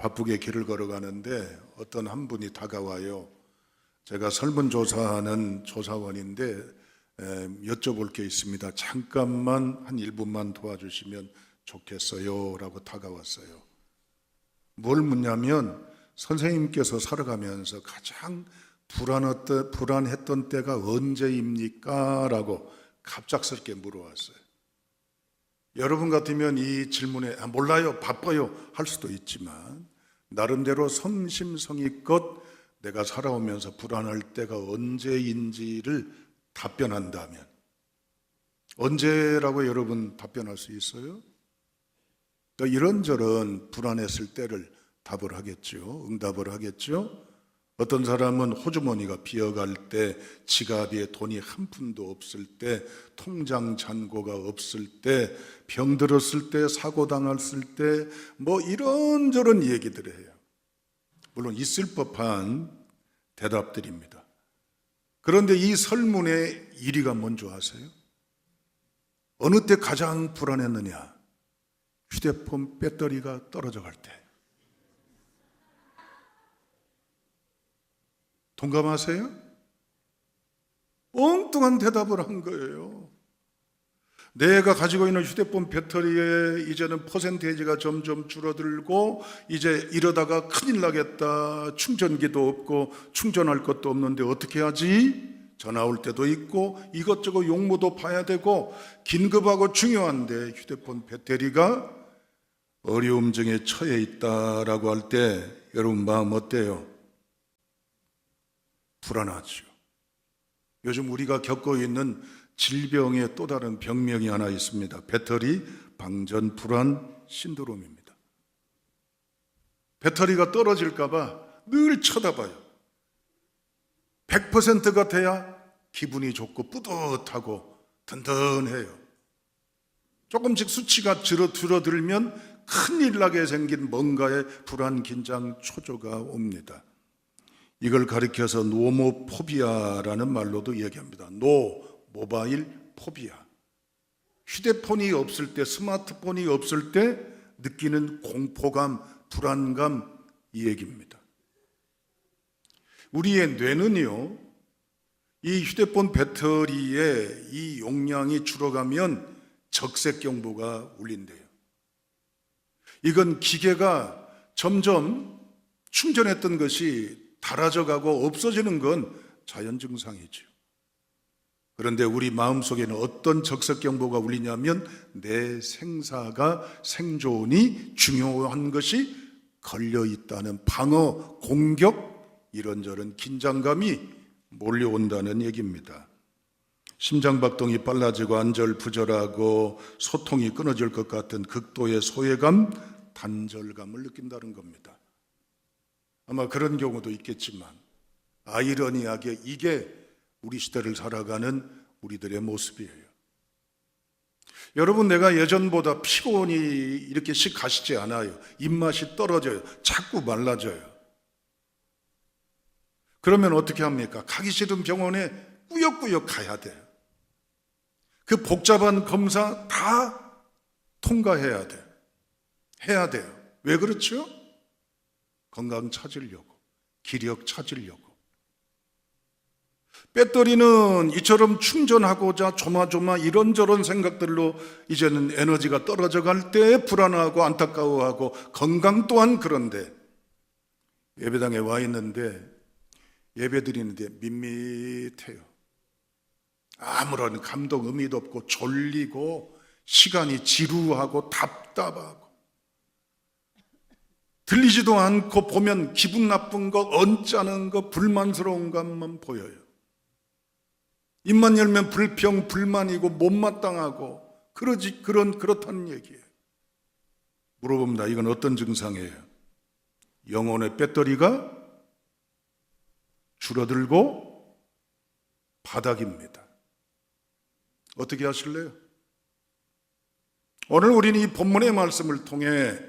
바쁘게 길을 걸어가는데 어떤 한 분이 다가와요. 제가 설문조사하는 조사원인데 여쭤볼 게 있습니다. 잠깐만 한 1분만 도와주시면 좋겠어요 라고 다가왔어요. 뭘 묻냐면 선생님께서 살아가면서 가장 불안했던 때가 언제입니까? 라고 갑작스럽게 물어왔어요. 여러분 같으면 이 질문에 몰라요, 바빠요 할 수도 있지만 나름대로 성심성의껏 내가 살아오면서 불안할 때가 언제인지를 답변한다면 언제라고 여러분 답변할 수 있어요? 그러니까 이런저런 불안했을 때를 답을 하겠죠. 응답을 하겠죠. 어떤 사람은 호주머니가 비어갈 때, 지갑에 돈이 한 푼도 없을 때, 통장 잔고가 없을 때, 병들었을 때, 사고 당했을 때, 뭐 이런저런 얘기들을 해요. 물론 있을 법한 대답들입니다. 그런데 이 설문의 1위가 뭔지 아세요? 어느 때 가장 불안했느냐? 휴대폰 배터리가 떨어져 갈 때. 동감하세요? 엉뚱한 대답을 한 거예요. 내가 가지고 있는 휴대폰 배터리에 이제는 퍼센테이지가 점점 줄어들고 이제 이러다가 큰일 나겠다. 충전기도 없고 충전할 것도 없는데 어떻게 하지? 전화 올 때도 있고 이것저것 용무도 봐야 되고 긴급하고 중요한데 휴대폰 배터리가 어려움증에 처해 있다라고 할 때 여러분 마음 어때요? 불안하죠. 요즘 우리가 겪고 있는 질병의 또 다른 병명이 하나 있습니다. 배터리 방전 불안 신드롬입니다. 배터리가 떨어질까 봐 늘 쳐다봐요. 100%가 돼야 기분이 좋고 뿌듯하고 든든해요. 조금씩 수치가 줄어들면 큰일 나게 생긴 뭔가의 불안, 긴장, 초조가 옵니다. 이걸 가리켜서 노모포비아라는 말로도 얘기합니다. 모바일 포비아. 휴대폰이 없을 때, 스마트폰이 없을 때 느끼는 공포감, 불안감, 이 얘기입니다. 우리의 뇌는요, 이 휴대폰 배터리의 이 용량이 줄어가면 적색경보가 울린대요. 이건 기계가 점점 충전했던 것이 닳아져가고 없어지는 건 자연 증상이죠. 그런데 우리 마음속에는 어떤 적색경보가 울리냐면 내 생존이 중요한 것이 걸려있다는 방어, 공격, 이런저런 긴장감이 몰려온다는 얘기입니다. 심장박동이 빨라지고 안절부절하고 소통이 끊어질 것 같은 극도의 소외감, 단절감을 느낀다는 겁니다. 아마 그런 경우도 있겠지만 아이러니하게 이게 우리 시대를 살아가는 우리들의 모습이에요. 여러분, 내가 예전보다 피곤이 이렇게 씩 가시지 않아요. 입맛이 떨어져요. 자꾸 말라져요. 그러면 어떻게 합니까? 가기 싫은 병원에 꾸역꾸역 가야 돼요. 그 복잡한 검사 다 통과해야 돼요. 해야 돼요. 왜 그렇죠? 건강 찾으려고, 기력 찾으려고. 배터리는 이처럼 충전하고자 조마조마 이런저런 생각들로 이제는 에너지가 떨어져 갈 때 불안하고 안타까워하고 건강 또한 그런데 예배당에 와 있는데 예배 드리는데 밋밋해요. 아무런 감동 의미도 없고 졸리고 시간이 지루하고 답답하고 들리지도 않고 보면 기분 나쁜 거, 언짢은 거, 불만스러운 것만 보여요. 입만 열면 불평, 불만이고 못마땅하고 그렇다는 얘기예요. 물어봅니다. 이건 어떤 증상이에요? 영혼의 배터리가 줄어들고 바닥입니다. 어떻게 하실래요? 오늘 우리는 이 본문의 말씀을 통해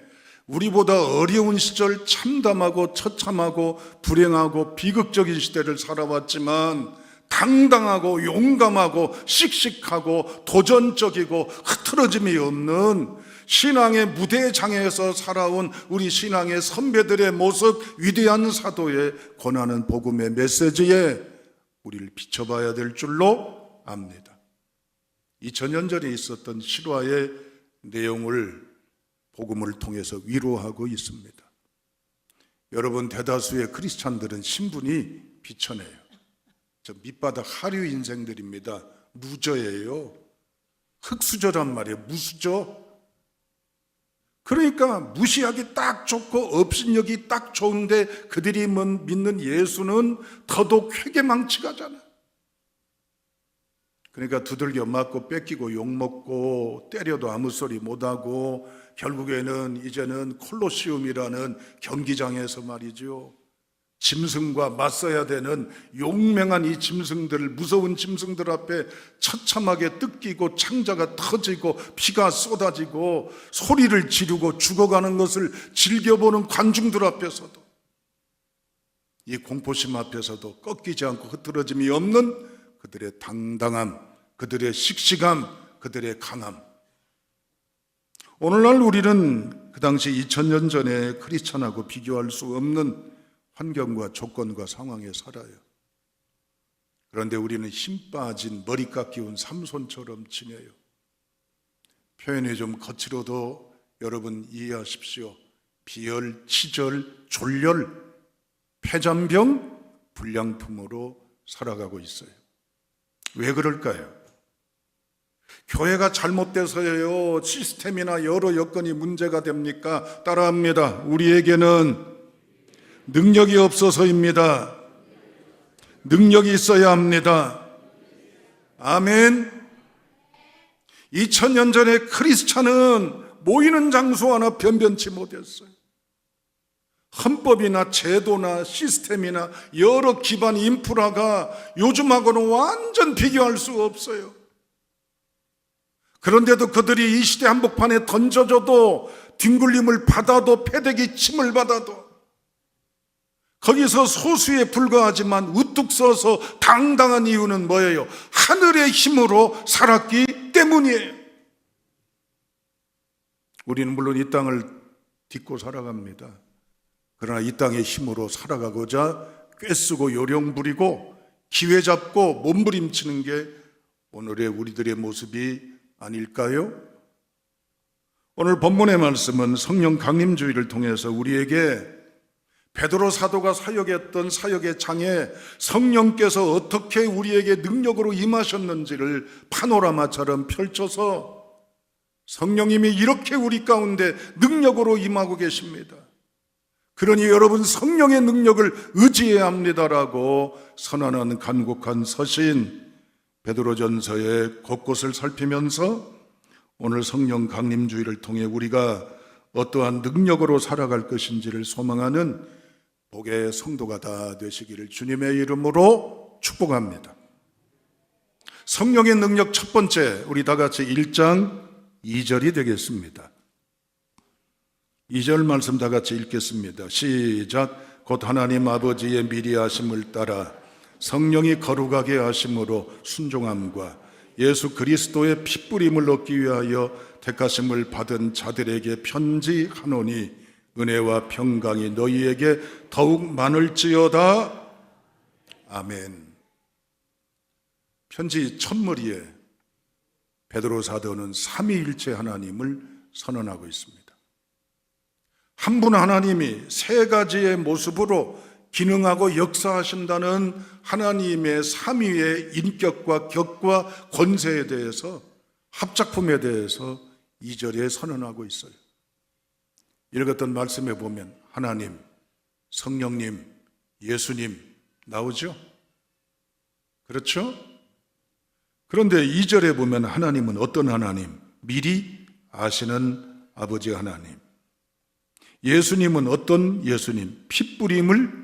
우리보다 어려운 시절 참담하고 처참하고 불행하고 비극적인 시대를 살아왔지만 당당하고 용감하고 씩씩하고 도전적이고 흐트러짐이 없는 신앙의 무대장에서 살아온 우리 신앙의 선배들의 모습, 위대한 사도의 권하는 복음의 메시지에 우리를 비춰봐야 될 줄로 압니다. 2000년 전에 있었던 실화의 내용을 복음을 통해서 위로하고 있습니다. 여러분, 대다수의 크리스찬들은 신분이 비천해요. 저 밑바닥 하류 인생들입니다. 루저예요. 흙수저란 말이에요. 무수저. 그러니까 무시하기 딱 좋고 업신여기 딱 좋은데 그들이 믿는 예수는 더더욱 회개망치가잖아. 그러니까 두들겨 맞고 뺏기고 욕먹고 때려도 아무 소리 못하고 결국에는 이제는 콜로시움이라는 경기장에서 말이죠, 짐승과 맞서야 되는 용맹한 이 짐승들, 무서운 짐승들 앞에 처참하게 뜯기고 창자가 터지고 피가 쏟아지고 소리를 지르고 죽어가는 것을 즐겨보는 관중들 앞에서도, 이 공포심 앞에서도 꺾이지 않고 흐트러짐이 없는 그들의 당당함, 그들의 씩씩함, 그들의 강함. 오늘날 우리는 그 당시 2000년 전에 크리스천하고 비교할 수 없는 환경과 조건과 상황에 살아요. 그런데 우리는 힘 빠진 머리 깎이운 삼손처럼 지내요. 표현이 좀 거칠어도 여러분 이해하십시오. 비열, 치절, 졸렬, 폐잔병, 불량품으로 살아가고 있어요. 왜 그럴까요? 교회가 잘못돼서요, 시스템이나 여러 여건이 문제가 됩니까? 따라합니다. 우리에게는 능력이 없어서입니다. 능력이 있어야 합니다. 아멘. 2000년 전에 크리스찬은 모이는 장소 하나 변변치 못했어요. 헌법이나 제도나 시스템이나 여러 기반 인프라가 요즘하고는 완전 비교할 수 없어요. 그런데도 그들이 이 시대 한복판에 던져져도, 뒹굴림을 받아도, 패대기 침을 받아도 거기서 소수에 불과하지만 우뚝 서서 당당한 이유는 뭐예요? 하늘의 힘으로 살았기 때문이에요. 우리는 물론 이 땅을 딛고 살아갑니다. 그러나 이 땅의 힘으로 살아가고자 꾀쓰고 요령 부리고 기회 잡고 몸부림치는 게 오늘의 우리들의 모습이 아닐까요? 오늘 본문의 말씀은 성령 강림주의를 통해서 우리에게 베드로 사도가 사역했던 사역의 장에 성령께서 어떻게 우리에게 능력으로 임하셨는지를 파노라마처럼 펼쳐서 성령님이 이렇게 우리 가운데 능력으로 임하고 계십니다. 그러니 여러분 성령의 능력을 의지해야 합니다라고 선언하는 간곡한 서신 베드로전서의 곳곳을 살피면서 오늘 성령 강림주의를 통해 우리가 어떠한 능력으로 살아갈 것인지를 소망하는 복의 성도가 다 되시기를 주님의 이름으로 축복합니다. 성령의 능력 첫 번째, 우리 다 같이 1장 2절이 되겠습니다. 2절 말씀 다 같이 읽겠습니다. 시작. 곧 하나님 아버지의 미리 하심을 따라 성령이 거룩하게 하심으로 순종함과 예수 그리스도의 핏부림을 얻기 위하여 택하심을 받은 자들에게 편지하노니 은혜와 평강이 너희에게 더욱 많을지어다. 아멘. 편지 첫머리에 베드로 사도는 삼위일체 하나님을 선언하고 있습니다. 한 분 하나님이 세 가지의 모습으로 기능하고 역사하신다는 하나님의 삼위의 인격과 격과 권세에 대해서, 합작품에 대해서 2절에 선언하고 있어요. 읽었던 말씀에 보면 하나님, 성령님, 예수님 나오죠? 그렇죠? 그런데 2절에 보면 하나님은 어떤 하나님? 미리 아시는 아버지 하나님. 예수님은 어떤 예수님? 핏부림을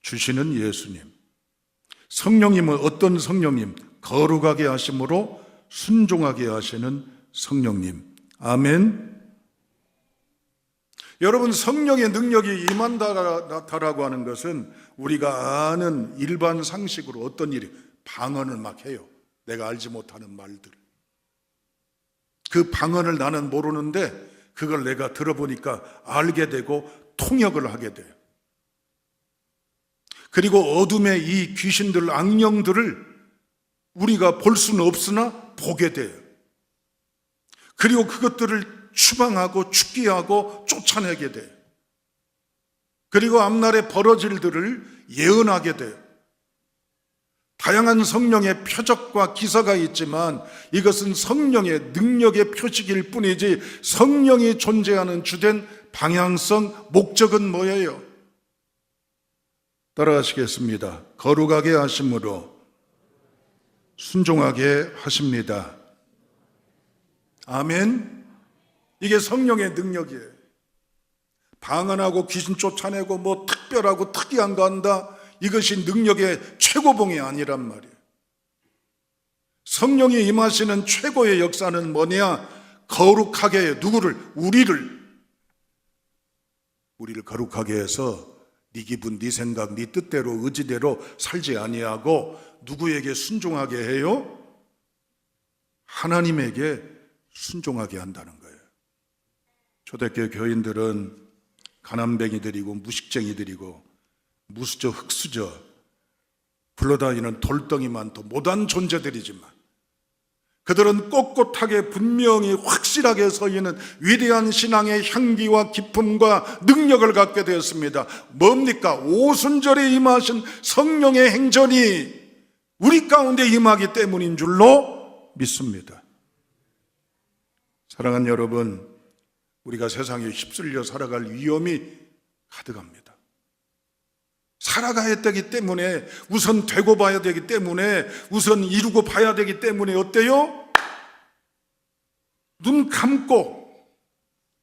주시는 예수님. 성령님은 어떤 성령님? 거룩하게 하심으로 순종하게 하시는 성령님. 아멘. 여러분, 성령의 능력이 임한다라고 하는 것은 우리가 아는 일반 상식으로 어떤 일이 방언을 막 해요. 내가 알지 못하는 말들. 그 방언을 나는 모르는데 그걸 내가 들어보니까 알게 되고 통역을 하게 돼요. 그리고 어둠의 이 귀신들, 악령들을 우리가 볼 수는 없으나 보게 돼요. 그리고 그것들을 추방하고 죽기하고 쫓아내게 돼요. 그리고 앞날에 벌어질 일들을 예언하게 돼요. 다양한 성령의 표적과 기사가 있지만 이것은 성령의 능력의 표식일 뿐이지 성령이 존재하는 주된 방향성, 목적은 뭐예요? 따라하시겠습니다. 거룩하게 하심으로 순종하게 하십니다. 아멘. 이게 성령의 능력이에요. 방언하고 귀신 쫓아내고 뭐 특별하고 특이한 거 한다, 이것이 능력의 최고봉이 아니란 말이에요. 성령이 임하시는 최고의 역사는 뭐냐? 거룩하게 해요. 누구를? 우리를 거룩하게 해서 네 기분, 네 생각, 네 뜻대로 의지대로 살지 아니하고 누구에게 순종하게 해요? 하나님에게 순종하게 한다는 거예요. 초대교회 교인들은 가난뱅이들이고 무식쟁이들이고 무수저 흙수저 굴러다니는 돌덩이 많고 못한 존재들이지만 그들은 꼿꼿하게 분명히 확실하게 서 있는 위대한 신앙의 향기와 기품과 능력을 갖게 되었습니다. 뭡니까? 오순절에 임하신 성령의 행전이 우리 가운데 임하기 때문인 줄로 믿습니다. 사랑하는 여러분, 우리가 세상에 휩쓸려 살아갈 위험이 가득합니다. 살아가야 되기 때문에, 우선 되고 봐야 되기 때문에, 우선 이루고 봐야 되기 때문에 어때요? 눈 감고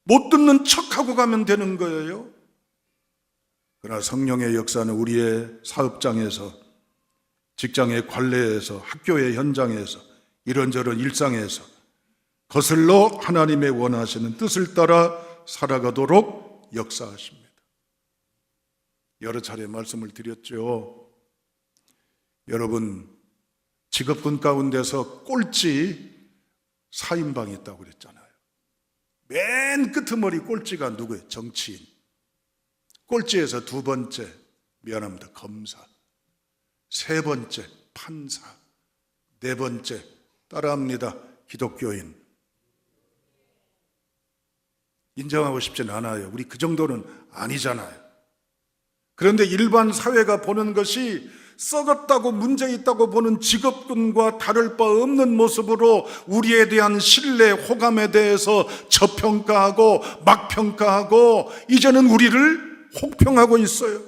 못 듣는 척하고 가면 되는 거예요. 그러나 성령의 역사는 우리의 사업장에서, 직장의 관례에서, 학교의 현장에서, 이런저런 일상에서 거슬러 하나님의 원하시는 뜻을 따라 살아가도록 역사하십니다. 여러 차례 말씀을 드렸죠. 여러분, 직업군 가운데서 꼴찌 4인방이 있다고 그랬잖아요. 맨 끄트머리 꼴찌가 누구예요? 정치인. 꼴찌에서 두 번째, 미안합니다, 검사. 세 번째, 판사. 네 번째, 따라합니다, 기독교인. 인정하고 싶진 않아요. 우리 그 정도는 아니잖아요. 그런데 일반 사회가 보는 것이 썩었다고 문제 있다고 보는 직업군과 다를 바 없는 모습으로 우리에 대한 신뢰, 호감에 대해서 저평가하고 막평가하고 이제는 우리를 혹평하고 있어요.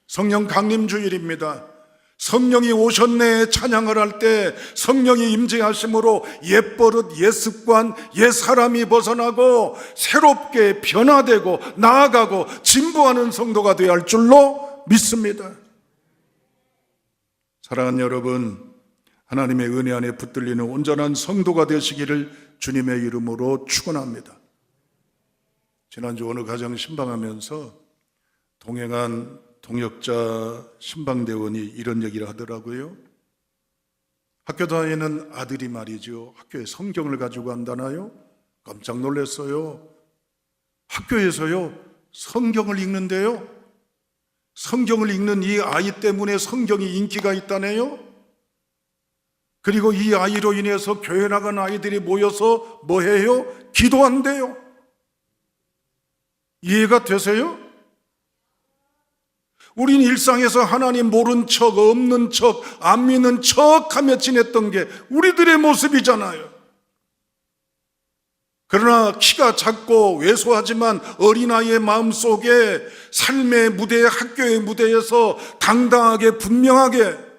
성령 강림주일입니다. 성령이 오셨네 찬양을 할 때 성령이 임재하심으로 옛버릇, 옛습관, 옛사람이 벗어나고 새롭게 변화되고 나아가고 진보하는 성도가 되어야 할 줄로 믿습니다. 사랑하는 여러분, 하나님의 은혜 안에 붙들리는 온전한 성도가 되시기를 주님의 이름으로 축원합니다. 지난주 어느 가정 신방하면서 동행한 동역자 신방대원이 이런 얘기를 하더라고요. 학교 다니는 아들이 말이죠, 학교에 성경을 가지고 간다나요? 깜짝 놀랐어요. 학교에서요 성경을 읽는데요, 성경을 읽는 이 아이 때문에 성경이 인기가 있다네요. 그리고 이 아이로 인해서 교회 나간 아이들이 모여서 뭐 해요? 기도한대요. 이해가 되세요? 우린 일상에서 하나님 모른 척, 없는 척, 안 믿는 척 하며 지냈던 게 우리들의 모습이잖아요. 그러나 키가 작고 왜소하지만 어린아이의 마음속에 삶의 무대, 학교의 무대에서 당당하게 분명하게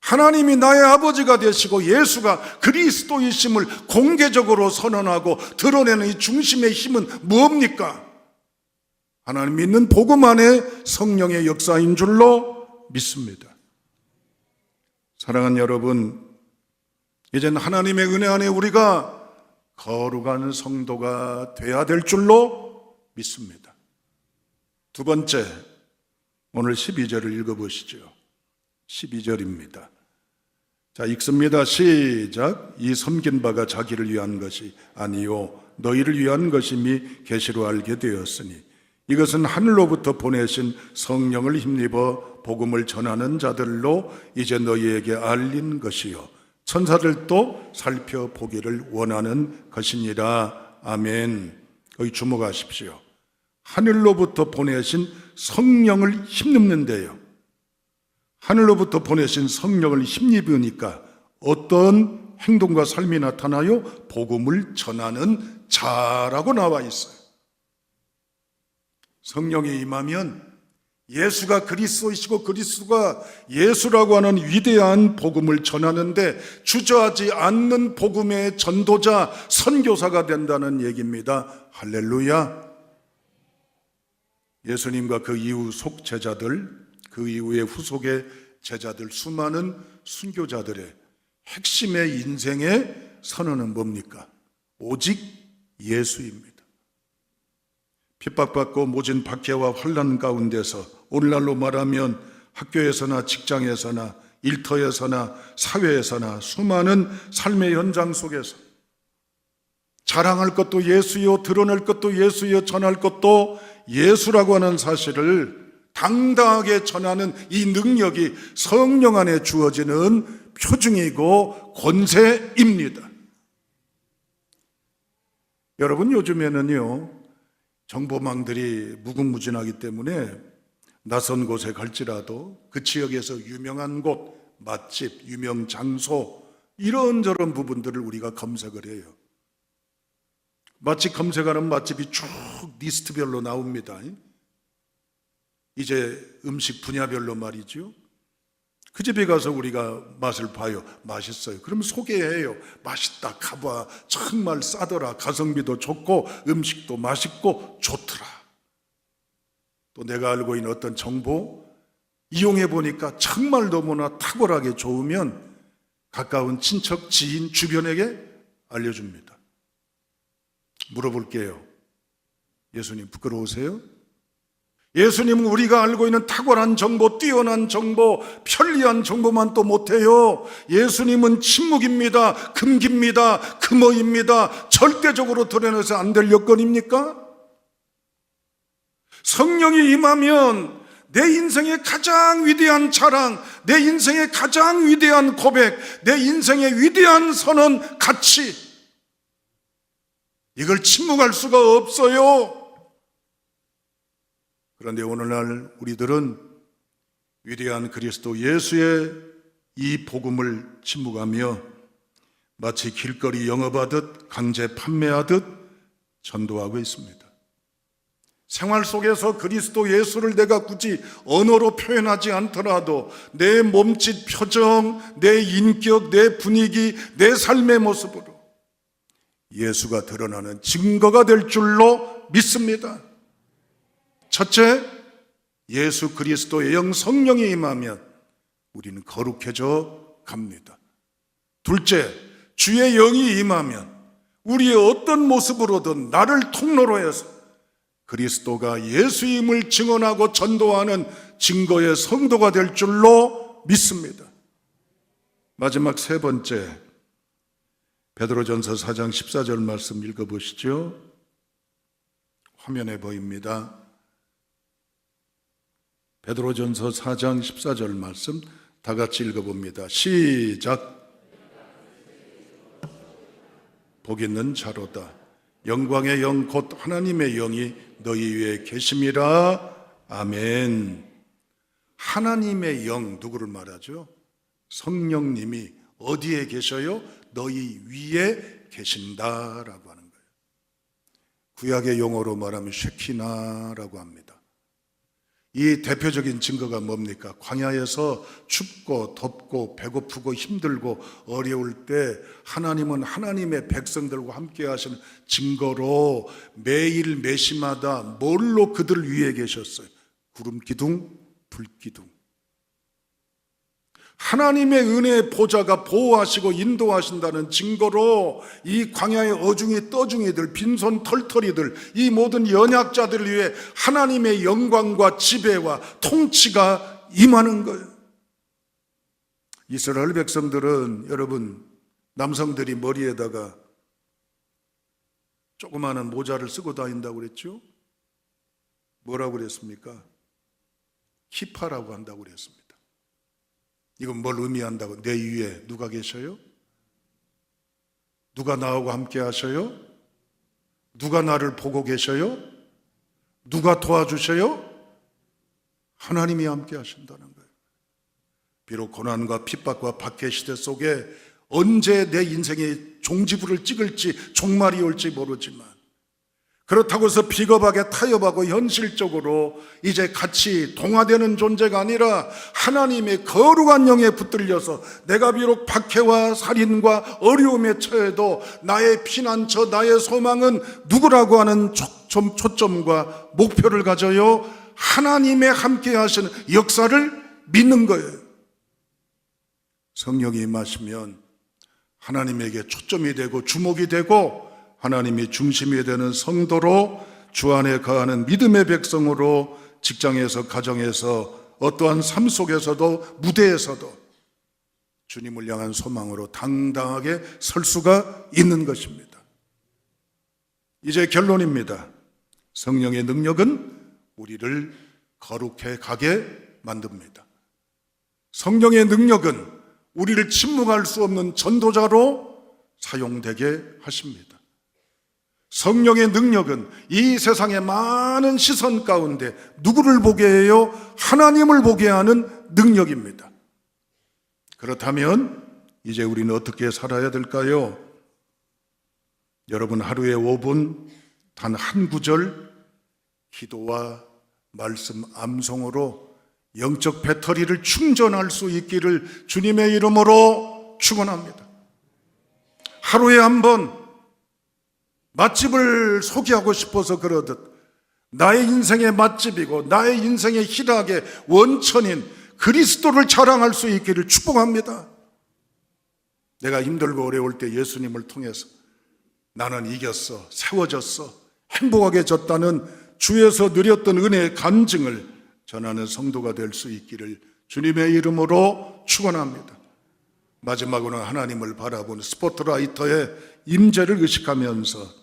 하나님이 나의 아버지가 되시고 예수가 그리스도이심을 공개적으로 선언하고 드러내는 이 중심의 힘은 뭡니까? 하나님 믿는 복음 안에 성령의 역사인 줄로 믿습니다. 사랑하는 여러분, 이제는 하나님의 은혜 안에 우리가 거룩한 성도가 돼야 될 줄로 믿습니다. 두 번째, 오늘 12절을 읽어보시죠. 12절입니다. 자, 읽습니다. 시작. 이 섬긴 바가 자기를 위한 것이 아니요 너희를 위한 것임이 계시로 알게 되었으니 이것은 하늘로부터 보내신 성령을 힘입어 복음을 전하는 자들로 이제 너희에게 알린 것이요 천사들도 살펴보기를 원하는 것이니라. 아멘. 거기 주목하십시오. 하늘로부터 보내신 성령을 힘입는데요, 하늘로부터 보내신 성령을 힘입으니까 어떤 행동과 삶이 나타나요? 복음을 전하는 자라고 나와 있어요. 성령이 임하면 예수가 그리스도이시고 그리스도가 예수라고 하는 위대한 복음을 전하는데 주저하지 않는 복음의 전도자, 선교사가 된다는 얘기입니다. 할렐루야. 예수님과 그 이후 속제자들, 그 이후의 후속의 제자들, 수많은 순교자들의 핵심의 인생의 선언은 뭡니까? 오직 예수입니다. 핍박받고 모진 박해와 환난 가운데서 오늘날로 말하면 학교에서나 직장에서나 일터에서나 사회에서나 수많은 삶의 현장 속에서 자랑할 것도 예수요, 드러낼 것도 예수요, 전할 것도 예수라고 하는 사실을 당당하게 전하는 이 능력이 성령 안에 주어지는 표징이고 권세입니다. 여러분, 요즘에는요, 정보망들이 무궁무진하기 때문에 낯선 곳에 갈지라도 그 지역에서 유명한 곳, 맛집, 유명 장소, 이런저런 부분들을 우리가 검색을 해요. 맛집 검색하는 맛집이 쭉 리스트별로 나옵니다. 이제 음식 분야별로 말이죠. 그 집에 가서 우리가 맛을 봐요. 맛있어요. 그럼 소개해요. 맛있다, 가봐. 정말 싸더라. 가성비도 좋고 음식도 맛있고 좋더라. 또 내가 알고 있는 어떤 정보 이용해 보니까 정말 너무나 탁월하게 좋으면 가까운 친척, 지인, 주변에게 알려줍니다. 물어볼게요. 예수님 부끄러우세요? 예수님은 우리가 알고 있는 탁월한 정보, 뛰어난 정보, 편리한 정보만 또 못해요. 예수님은 침묵입니다. 금기입니다. 금어입니다. 절대적으로 드러내서 안 될 여건입니까? 성령이 임하면 내 인생의 가장 위대한 자랑, 내 인생의 가장 위대한 고백, 내 인생의 위대한 선언, 가치, 이걸 침묵할 수가 없어요. 그런데 오늘날 우리들은 위대한 그리스도 예수의 이 복음을 침묵하며 마치 길거리 영업하듯 강제 판매하듯 전도하고 있습니다. 생활 속에서 그리스도 예수를 내가 굳이 언어로 표현하지 않더라도 내 몸짓, 표정, 내 인격, 내 분위기, 내 삶의 모습으로 예수가 드러나는 증거가 될 줄로 믿습니다. 첫째, 예수 그리스도의 영 성령이 임하면 우리는 거룩해져 갑니다. 둘째, 주의 영이 임하면 우리의 어떤 모습으로든 나를 통로로 해서 그리스도가 예수임을 증언하고 전도하는 증거의 성도가 될 줄로 믿습니다. 마지막 세 번째, 베드로전서 4장 14절 말씀 읽어보시죠. 화면에 보입니다. 베드로전서 4장 14절 말씀 다 같이 읽어봅니다. 시작. 복 있는 자로다. 영광의 영 곧 하나님의 영이 너희 위에 계심이라. 아멘. 하나님의 영, 누구를 말하죠? 성령님이 어디에 계셔요? 너희 위에 계신다라고 하는 거예요. 구약의 용어로 말하면 쉐키나라고 합니다. 이 대표적인 증거가 뭡니까? 광야에서 춥고 덥고 배고프고 힘들고 어려울 때 하나님은 하나님의 백성들과 함께 하시는 증거로 매일 매시마다 뭘로 그들 위에 계셨어요? 구름 기둥, 불 기둥. 하나님의 은혜의 보좌가 보호하시고 인도하신다는 증거로 이 광야의 어중이 떠중이들, 빈손 털털이들, 이 모든 연약자들을 위해 하나님의 영광과 지배와 통치가 임하는 거예요. 이스라엘 백성들은 여러분, 남성들이 머리에다가 조그마한 모자를 쓰고 다닌다고 그랬죠? 뭐라고 그랬습니까? 키파라고 한다고 그랬습니다. 이건 뭘 의미한다고? 내 위에 누가 계셔요? 누가 나하고 함께 하셔요? 누가 나를 보고 계셔요? 누가 도와주셔요? 하나님이 함께 하신다는 거예요. 비록 고난과 핍박과 박해 시대 속에 언제 내 인생의 종지부를 찍을지 종말이 올지 모르지만, 그렇다고 해서 비겁하게 타협하고 현실적으로 이제 같이 동화되는 존재가 아니라 하나님의 거룩한 영에 붙들려서 내가 비록 박해와 살인과 어려움에 처해도 나의 피난처, 나의 소망은 누구라고 하는 초점과 목표를 가져요. 하나님의 함께 하시는 역사를 믿는 거예요. 성령이 임하시면 하나님에게 초점이 되고 주목이 되고 하나님이 중심이 되는 성도로, 주 안에 거하는 믿음의 백성으로, 직장에서, 가정에서, 어떠한 삶 속에서도, 무대에서도 주님을 향한 소망으로 당당하게 설 수가 있는 것입니다. 이제 결론입니다. 성령의 능력은 우리를 거룩해 가게 만듭니다. 성령의 능력은 우리를 침묵할 수 없는 전도자로 사용되게 하십니다. 성령의 능력은 이 세상의 많은 시선 가운데 누구를 보게 해요? 하나님을 보게 하는 능력입니다. 그렇다면 이제 우리는 어떻게 살아야 될까요? 여러분, 하루에 5분 단 한 구절 기도와 말씀 암송으로 영적 배터리를 충전할 수 있기를 주님의 이름으로 축원합니다. 하루에 한 번 맛집을 소개하고 싶어서 그러듯 나의 인생의 맛집이고 나의 인생의 희락의 원천인 그리스도를 자랑할 수 있기를 축복합니다. 내가 힘들고 어려울 때 예수님을 통해서 나는 이겼어, 세워졌어, 행복하게 졌다는 주에서 누렸던 은혜의 간증을 전하는 성도가 될 수 있기를 주님의 이름으로 축원합니다. 마지막으로는 하나님을 바라보는 스포트라이터의 임재를 의식하면서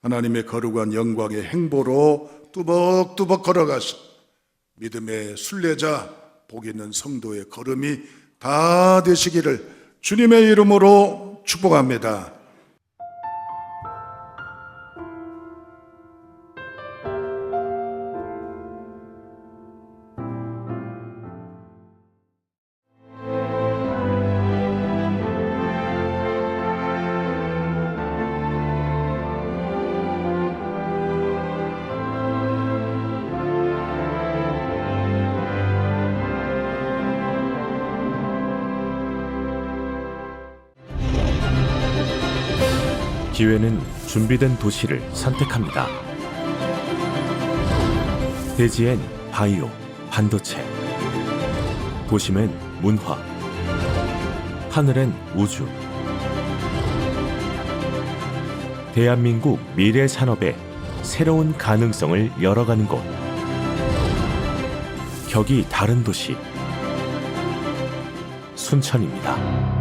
하나님의 거룩한 영광의 행보로 뚜벅뚜벅 걸어가신 믿음의 순례자, 복 있는 성도의 걸음이 다 되시기를 주님의 이름으로 축복합니다. 기회는 준비된 도시를 선택합니다. 대지엔 바이오, 반도체, 도심엔 문화, 하늘엔 우주. 대한민국 미래 산업의 새로운 가능성을 열어가는 곳. 격이 다른 도시, 순천입니다.